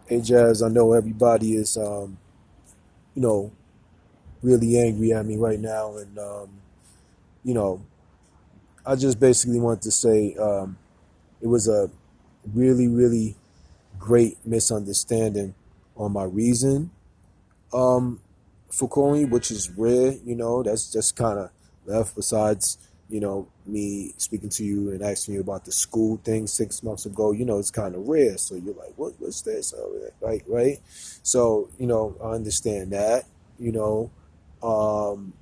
Hey Jazz, I know everybody is you know, really angry at me right now, and you know, I just basically want to say it was a really, really great misunderstanding on my reason for calling you, which is rare. That's just kind of left. Besides, me speaking to you and asking you about the school thing 6 months ago. It's kind of rare. So you're like, what's this? Right? So I understand that. You know, um,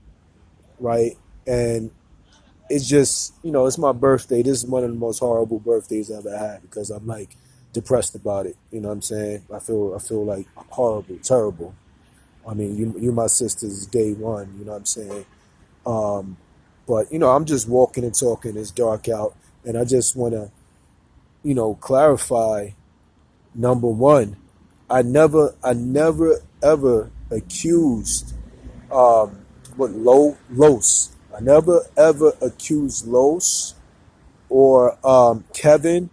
right? And it's just, it's my birthday. This is one of the most horrible birthdays I've ever had because I'm like depressed about it. You know what I'm saying? I feel like horrible, terrible. I mean, you my sister's day one. You know what I'm saying? Um, but I'm just walking and talking. It's dark out, and I just want to clarify. Number one, I never ever accused what Los. I never ever accused Los or Kevin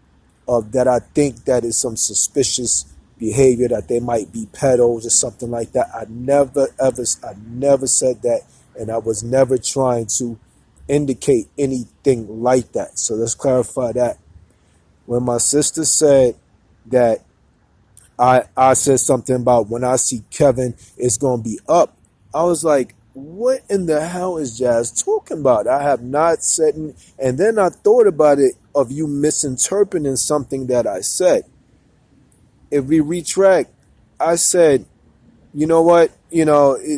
of that. I think that is some suspicious behavior that they might be pedos or something like that. I never said that, and I was never trying to indicate anything like that. So let's clarify that. When my sister said that I said something about when I see Kevin, it's gonna be up. I was like, what in the hell is Jazz talking about? I have not said, and then I thought about it of you misinterpreting something that I said. If we retract, I said, you know what?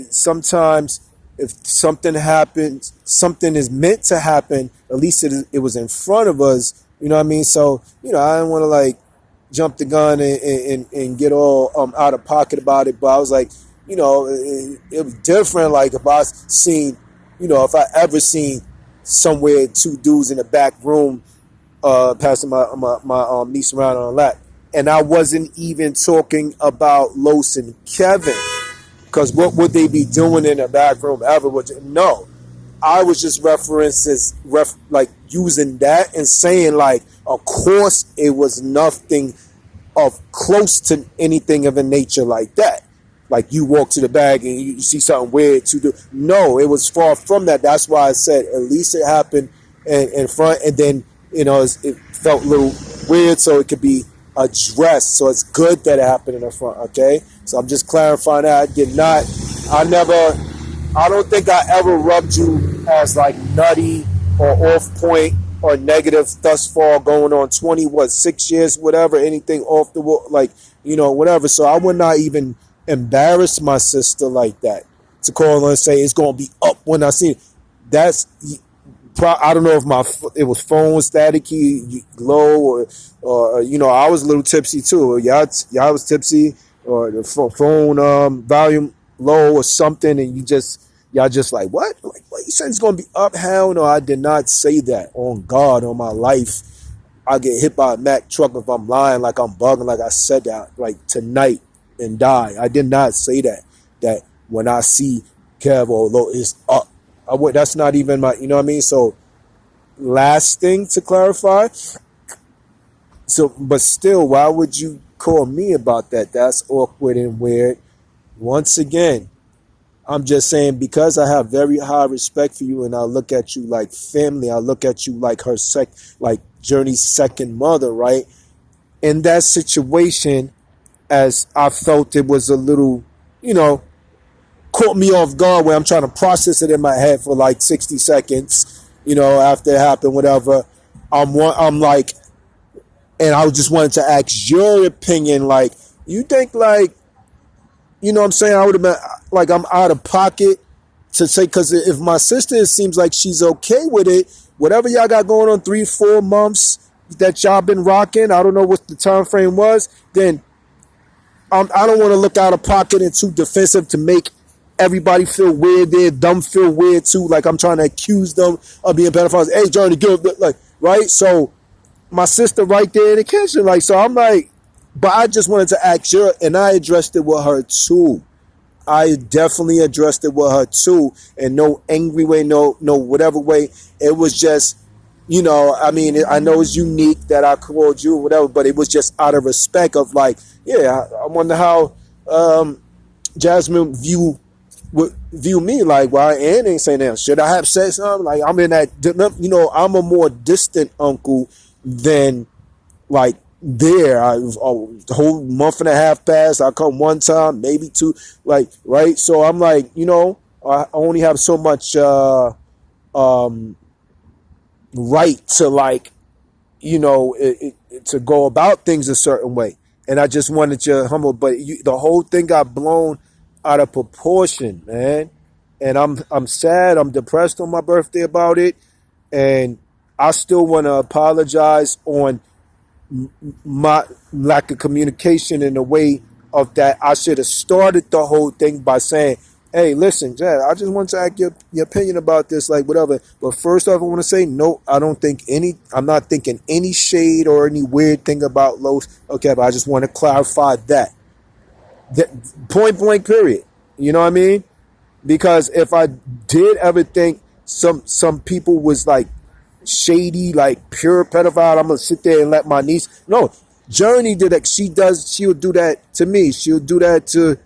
Sometimes if something happens, something is meant to happen. At least it was in front of us. You know what I mean? So I didn't want to like jump the gun and get all out of pocket about it. But I was like, it was different. Like if I seen, if I ever seen somewhere two dudes in the back room passing my niece around on a lap. And I wasn't even talking about Los and Kevin. Because what would they be doing in the back room ever? No. I was just like using that and saying like, of course it was nothing of close to anything of a nature like that. Like you walk to the bag and you see something weird to do. No, it was far from that. That's why I said at least it happened in front, and then it felt a little weird, so it could be addressed. So it's good that it happened in the front. Okay, so I'm just clarifying that. I don't think I ever rubbed you as like nutty or off point or negative thus far going on 6 years, whatever, anything off the wall, like, whatever. So I would not even embarrass my sister like that to call her and say it's going to be up when I see it. I don't know if it was phone staticky, low, or I was a little tipsy too. Y'all was tipsy, or the phone volume low or something, and y'all just like, what? Like, what? You said it's gonna be up? Hell no, I did not say that. On God, on my life, I get hit by a Mack truck if I'm lying, like I'm bugging, like I said that, like tonight, and die. I did not say that. That when I see Kev or low, it's up. That's not even my, you know what I mean? So, last thing to clarify. So, but still, why would you call me about that? That's awkward and weird. Once again, I'm just saying because I have very high respect for you, and I look at you like family. I look at you like like Journey's second mother, right? In that situation, as I felt it was a little, caught me off guard where I'm trying to process it in my head for like 60 seconds, after it happened, whatever. I'm like, and I just wanted to ask your opinion. Like, you think like, what I'm saying? I would have been like, I'm out of pocket to say, because if my sister, it seems like she's okay with it, whatever y'all got going on, 3-4 months that y'all been rocking, I don't know what the time frame was, then I don't want to look out of pocket and too defensive to make everybody feel weird there, them feel weird too, like I'm trying to accuse them of being pedophiles. Hey, Johnny, give like, right? So my sister right there in the kitchen, like, so I'm like, but I just wanted to ask her, and I addressed it with her too. I definitely addressed it with her too, in no angry way, no whatever way. It was just I mean, I know it's unique that I called you or whatever, but it was just out of respect of like, yeah, I wonder how Jasmine view me. Like, why Ann ain't saying that? Should I have said something? Like, I'm in that, I'm a more distant uncle than like there. The whole month and a half passed. I come one time, maybe two, like, right. So I'm like, I only have so much um, right to like, to go about things a certain way. And I just wanted you humble, but the whole thing got blown out of proportion, man. And I'm sad. I'm depressed on my birthday about it, and I still want to apologize on my lack of communication in a way of that I should have started the whole thing by saying, hey, listen, Jad, I just want to ask your opinion about this, like whatever. But first off, I want to say, no, I'm not thinking any shade or any weird thing about Los. Okay, but I just want to clarify that point blank period. You know what I mean? Because if I did ever think some people was like shady, like pure pedophile, I'm gonna sit there and let my niece. No, Journey did that. She'll do that to me. She'll do that to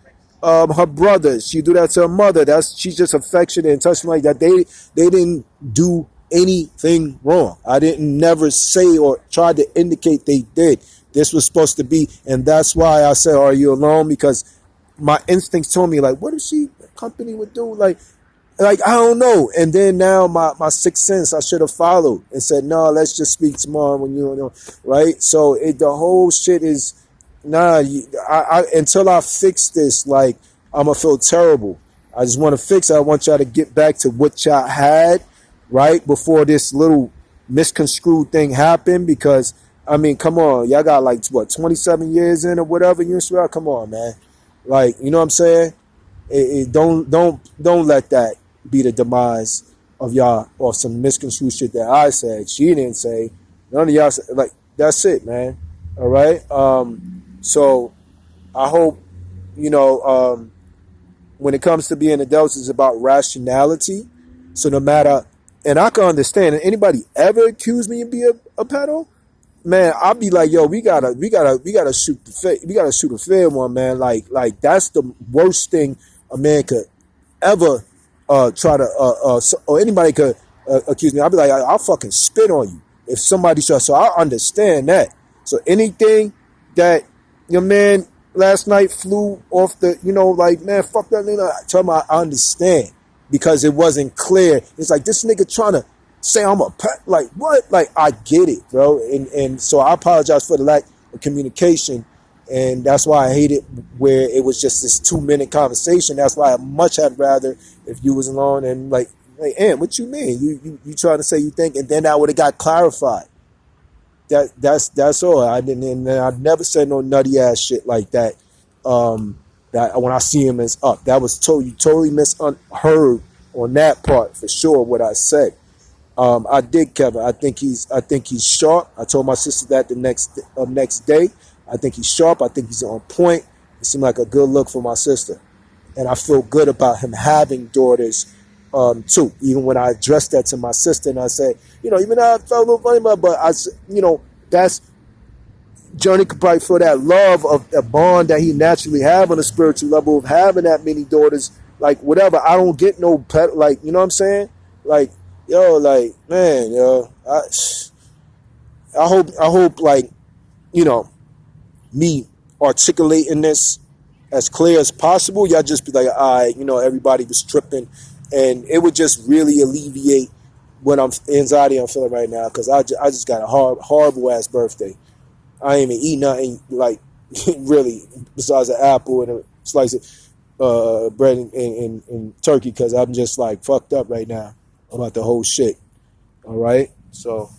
her brothers. She'll do that to her mother. She's just affectionate and touching like that. They didn't do anything wrong. I didn't never say or try to indicate they did. This was supposed to be, and that's why I said, "Are you alone?" Because my instincts told me, like, what if she company would do? Like I don't know. And then now my sixth sense, I should have followed and said, no, let's just speak tomorrow when you know, right? So the whole shit is nah. Until I fix this, like I'm gonna feel terrible. I just want to fix it. I want y'all to get back to what y'all had right before this little misconstrued thing happened. Because I mean, come on, y'all got like what 27 years in or whatever. You swear, come on, man. Like you know what I'm saying? Don't let that be the demise of y'all or some misconstrued shit that I said. She didn't say. None of y'all said, like that's it, man. All right. So I hope when it comes to being adults, it's about rationality. So no matter, and I can understand. Anybody ever accuse me of being a pedo? Man, I'll be like, yo, we gotta shoot a fair one, man. Like that's the worst thing a man could ever try to or anybody could accuse me. I'll be like, I'll fucking spit on you if somebody tries. So I understand that. So anything that your man last night flew off the, like, man, fuck that nigga. Tell him I understand because it wasn't clear. It's like this nigga trying to say I'm a pet. Like what? Like I get it, bro. And so I apologize for the lack of communication. And that's why I hate it where it was just this 2-minute conversation. That's why I much had rather if you was alone and like, what you mean? You trying to say you think, and then that would have got clarified. That's all. I didn't, and I've never said no nutty ass shit like that. That when I see him as up, that was you totally misheard on that part for sure. What I said. I did, Kevin. I think he's sharp. I told my sister that the next day. I think he's sharp. I think he's on point. It seemed like a good look for my sister. And I feel good about him having daughters, too. Even when I addressed that to my sister and I said, even though I felt a little funny about it, but that's Johnny could probably feel that love of a bond that he naturally have on a spiritual level of having that many daughters. Like, whatever. I don't get no pet. Like, you know what I'm saying? Like, yo, like, man, yo, I hope, like, me articulating this as clear as possible, y'all just be like, all right, everybody was tripping, and it would just really alleviate what anxiety I'm feeling right now, because I just got a horrible ass birthday. I ain't even eat nothing, like, really, besides an apple and a slice of bread and turkey, because I'm just like fucked up right now about the whole shit. All right, so